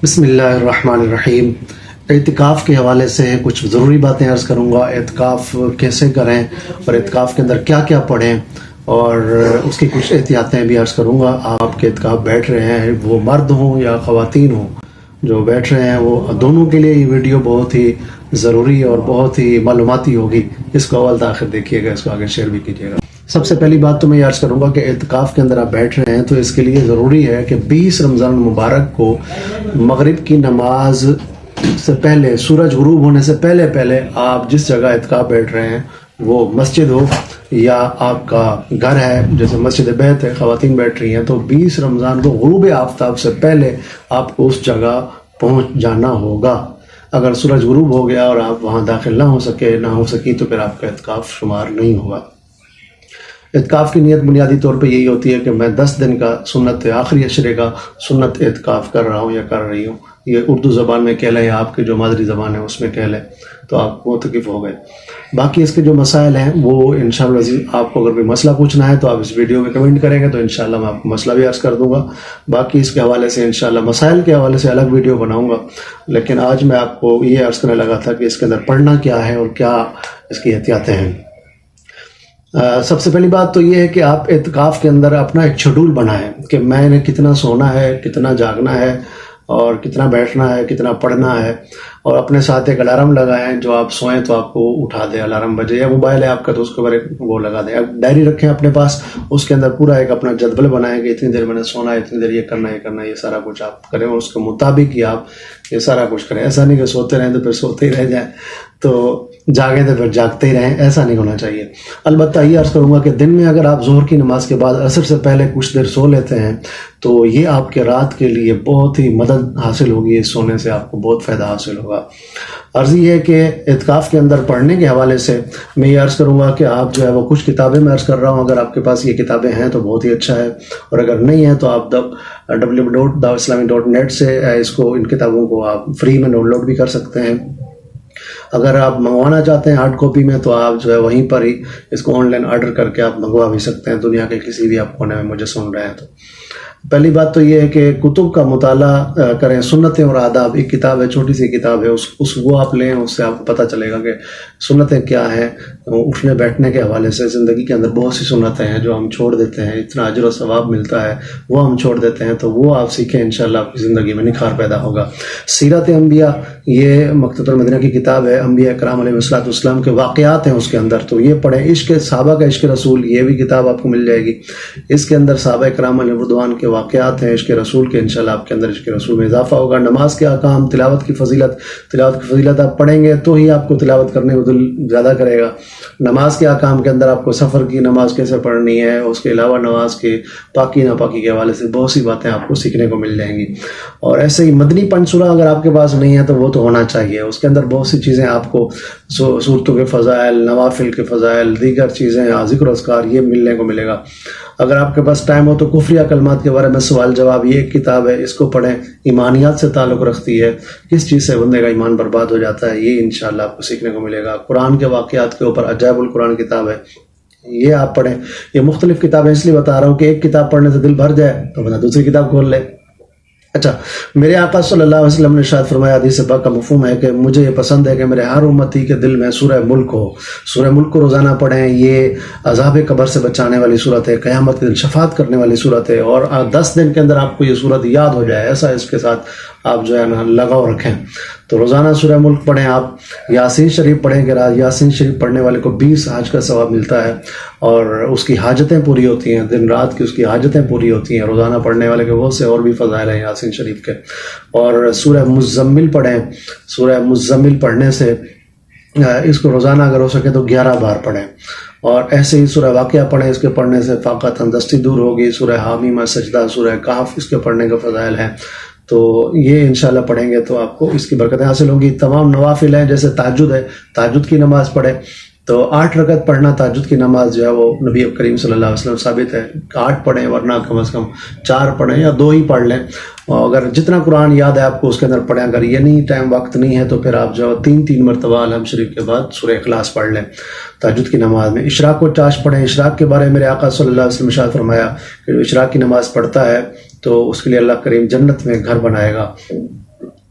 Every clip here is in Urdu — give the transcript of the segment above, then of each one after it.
بسم اللہ الرحمن الرحیم۔ اعتکاف کے حوالے سے کچھ ضروری باتیں عرض کروں گا۔ اعتکاف کیسے کریں اور اعتکاف کے اندر کیا کیا پڑھیں، اور اس کی کچھ احتیاطیں بھی عرض کروں گا۔ آپ کے اعتکاف بیٹھ رہے ہیں، وہ مرد ہوں یا خواتین ہوں جو بیٹھ رہے ہیں، وہ دونوں کے لیے یہ ویڈیو بہت ہی ضروری اور بہت ہی معلوماتی ہوگی۔ اس کو اول تاخیر دیکھیے گا، اس کو آگے شیئر بھی کیجیے گا۔ سب سے پہلی بات تو میں یہ عرض کروں گا کہ اعتکاف کے اندر آپ بیٹھ رہے ہیں تو اس کے لیے ضروری ہے کہ 20 رمضان المبارک کو مغرب کی نماز سے پہلے، سورج غروب ہونے سے پہلے آپ جس جگہ اعتکاف بیٹھ رہے ہیں وہ مسجد ہو یا آپ کا گھر ہے، جیسے مسجد بیت ہے، خواتین بیٹھ رہی ہیں، تو 20 رمضان کو غروب آفتاب سے پہلے آپ کو اس جگہ پہنچ جانا ہوگا۔ اگر سورج غروب ہو گیا اور آپ وہاں داخل نہ ہو سکی تو پھر آپ کا اعتکاف شمار نہیں ہوگا۔ اعتکاف کی نیت بنیادی طور پہ یہی ہوتی ہے کہ میں 10 دن کا سنت آخری عشرے کا سنت اعتکاف کر رہا ہوں یا کر رہی ہوں۔ یہ اردو زبان میں کہہ لیں یا آپ کی جو مادری زبان ہے اس میں کہہ لیں، تو آپ معتکف ہو گئے۔ باقی اس کے جو مسائل ہیں وہ انشاءاللہ عزیز، آپ کو اگر کوئی مسئلہ پوچھنا ہے تو آپ اس ویڈیو میں کمنٹ کریں گے تو انشاءاللہ میں آپ کو مسئلہ بھی عرض کر دوں گا۔ باقی اس کے حوالے سے انشاءاللہ مسائل کے حوالے سے الگ ویڈیو بناؤں گا، لیکن آج میں آپ کو یہ عرض کرنے لگا تھا کہ اس کے اندر پڑھنا کیا ہے اور کیا اس کی احتیاطیں ہیں۔ سب سے پہلی بات تو یہ ہے کہ آپ اعتکاف کے اندر اپنا ایک شیڈول بنائیں کہ میں نے کتنا سونا ہے، کتنا جاگنا ہے، اور کتنا بیٹھنا ہے، کتنا پڑھنا ہے، اور اپنے ساتھ ایک الارم لگائیں جو آپ سوئیں تو آپ کو اٹھا دے، الارم بجے، یا موبائل ہے آپ کا تو اس کے اوپر وہ لگا دیں۔ ڈائری رکھیں اپنے پاس، اس کے اندر پورا ایک اپنا جدول بنائیں کہ اتنی دیر میں نے سونا ہے، اتنی دیر یہ کرنا ہے، یہ سارا کچھ آپ کریں، اور اس کے مطابق ہی آپ یہ سارا کچھ کریں۔ ایسا نہیں کہ سوتے رہیں تو پھر سوتے ہی رہ جائیں، تو جاگیں تو پھر جاگتے ہی رہیں، ایسا نہیں ہونا چاہیے۔ البتہ یہ عرض کروں گا کہ دن میں اگر آپ ظہر کی نماز کے بعد عصر سے پہلے کچھ دیر سو لیتے ہیں تو یہ آپ کے رات کے لیے بہت ہی مدد حاصل ہوگی، اس سونے سے آپ کو بہت فائدہ حاصل ہوگا۔ عرض یہ ہے کہ اعتکاف کے اندر پڑھنے کے حوالے سے میں یہ عرض کروں گا کہ آپ جو ہے وہ کچھ کتابیں میں عرض کر رہا ہوں، اگر آپ کے پاس یہ کتابیں ہیں تو بہت ہی اچھا ہے، اور اگر نہیں ہیں تو آپ www.dawatislamik.net سے ان کتابوں کو آپ فری میں ڈاؤن لوڈ بھی کر سکتے ہیں۔ اگر آپ منگوانا چاہتے ہیں ہارڈ کاپی میں تو آپ جو ہے وہیں پر ہی اس کو آن لائن آرڈر کر کے آپ منگوا بھی سکتے ہیں، دنیا کے کسی بھی آپ کونے میں مجھے سن رہے ہیں تو۔ پہلی بات تو یہ ہے کہ کتب کا مطالعہ کریں۔ سنتیں اور آداب ایک کتاب ہے، چھوٹی سی کتاب ہے، وہ آپ لیں، اس سے آپ کو پتہ چلے گا کہ سنتیں کیا ہیں۔ اٹھنے بیٹھنے کے حوالے سے زندگی کے اندر بہت سی سنتیں ہیں جو ہم چھوڑ دیتے ہیں، اتنا اجر و ثواب ملتا ہے وہ ہم چھوڑ دیتے ہیں، تو وہ آپ سیکھیں، انشاءاللہ آپ کی زندگی میں نکھار پیدا ہوگا۔ سیرت انبیاء، یہ مکتبۃ المدینہ کی کتاب ہے، انبیاء کرام علیہ السلام کے واقعات ہیں اس کے اندر، تو یہ پڑھیں۔ عشق صحابہ کا عشق رسول، یہ بھی کتاب آپ کو مل جائے گی، اس کے اندر صحابہ کرام علیہ رضوان کے واقعات ہیں عشق رسول کے، انشاءاللہ آپ کے اندر عشق رسول میں اضافہ ہوگا۔ نماز کے احکام، تلاوت کی فضیلت آپ پڑھیں گے تو ہی آپ کو تلاوت کرنے کو دل زیادہ کرے گا۔ نماز کے احکام کے اندر آپ کو سفر کی نماز کیسے پڑھنی ہے، اس کے علاوہ نماز کے پاکی ناپاکی کے حوالے سے بہت سی باتیں آپ کو سیکھنے کو مل جائیں گی۔ اور ایسے ہی مدنی پنسورہ اگر آپ کے پاس نہیں ہے تو وہ تو ہونا چاہیے، اس کے اندر بہت سی چیزیں آپ کو صورتوں کے فضائل، نوافل کے فضائل، دیگر چیزیں، ذکر و اذکار، یہ ملنے کو ملے گا۔ اگر آپ کے پاس ٹائم ہو تو کفریہ کلمات کے بارے میں سوال جواب، یہ ایک کتاب ہے، اس کو پڑھیں، ایمانیات سے تعلق رکھتی ہے، کس چیز سے بندے کا ایمان برباد ہو جاتا ہے، یہ انشاءاللہ آپ کو سیکھنے کو ملے گا۔ قرآن کے واقعات کے اوپر عجائب القرآن کتاب ہے، یہ آپ پڑھیں۔ یہ مختلف کتابیں اس لیے بتا رہا ہوں کہ ایک کتاب پڑھنے سے دل بھر جائے تو بندہ دوسری کتاب کھول لے۔ اچھا، میرے آقا صلی اللہ علیہ وسلم نے ارشاد فرمایا، حدیث پاک کا مفہوم ہے کہ مجھے یہ پسند ہے کہ میرے ہر امتی کے دل میں سورہ ملک ہو۔ سورہ ملک کو روزانہ پڑھیں، یہ عذاب قبر سے بچانے والی صورت ہے، قیامت کے دن شفاعت کرنے والی صورت ہے، اور 10 دن کے اندر آپ کو یہ صورت یاد ہو جائے، ایسا اس کے ساتھ آپ جو ہے نا لگاؤ رکھیں۔ تو روزانہ سورہ ملک پڑھیں، آپ یاسین شریف پڑھیں کہ یاسین شریف پڑھنے والے کو 20 حج کا ثواب ملتا ہے، اور اس کی حاجتیں پوری ہوتی ہیں، دن رات کی اس کی حاجتیں پوری ہوتی ہیں۔ روزانہ پڑھنے والے کے بہت سے اور بھی فضائل ہیں یاسین شریف کے۔ اور سورہ مزمل پڑھیں، سورہ مزمل پڑھنے سے اس کو روزانہ اگر ہو سکے تو 11 بار پڑھیں، اور ایسے ہی سورہ واقعہ پڑھیں، اس کے پڑھنے سے فاقہ تندرستی دور ہوگی۔ سورہ حامیمہ سجدہ، سورہ کہف، اس کے پڑھنے کے فضائل ہیں، تو یہ انشاءاللہ پڑھیں گے تو آپ کو اس کی برکتیں حاصل ہوں گی۔ تمام نوافل ہیں، جیسے تہجد ہے، تہجد کی نماز پڑھیں، تو 8 رکعت پڑھنا تہجد کی نماز جو ہے وہ نبی کریم صلی اللہ علیہ وسلم ثابت ہے، 8 پڑھیں، ورنہ کم از کم 4 پڑھیں یا 2 ہی پڑھ لیں۔ اور اگر جتنا قرآن یاد ہے آپ کو اس کے اندر پڑھیں، اگر یہ نہیں ٹائم وقت نہیں ہے تو پھر آپ جو 3 مرتبہ الحمد شریف کے بعد سورہ اخلاص پڑھ لیں تہجد کی نماز میں۔ اشراق و چاش پڑھیں، اشراق کے بارے میں میرے آقا صلی اللہ علیہ وسلم ارشاد فرمایا کہ جو اشراق کی نماز پڑھتا ہے تو اس کے لیے اللہ کریم جنت میں گھر بنائے گا۔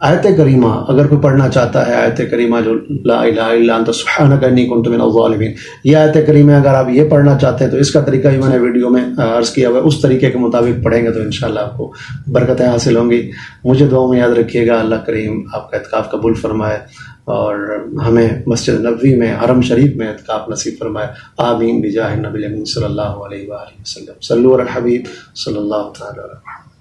آیت کریمہ اگر کوئی پڑھنا چاہتا ہے، آیت کریمہ جو لا الہ الا انت سبحانک انی کنت من الظالمین، یہ آیت کریمہ اگر آپ یہ پڑھنا چاہتے ہیں تو اس کا طریقہ بھی میں نے ویڈیو میں عرض کیا ہوا ہے، اس طریقے کے مطابق پڑھیں گے تو انشاءاللہ آپ کو برکتیں حاصل ہوں گی۔ مجھے دعاؤں میں یاد رکھیے گا، اللہ کریم آپ کا اعتکاف قبول فرمائے اور ہمیں مسجد نبوی میں، حرم شریف میں اعتکاف نصیب فرمائے، آمین بجاہ النبی الامین صلی اللہ علیہ وآلہ وسلم۔ صلوا علی الحبیب صلی اللہ تعالی علیہ وسلم۔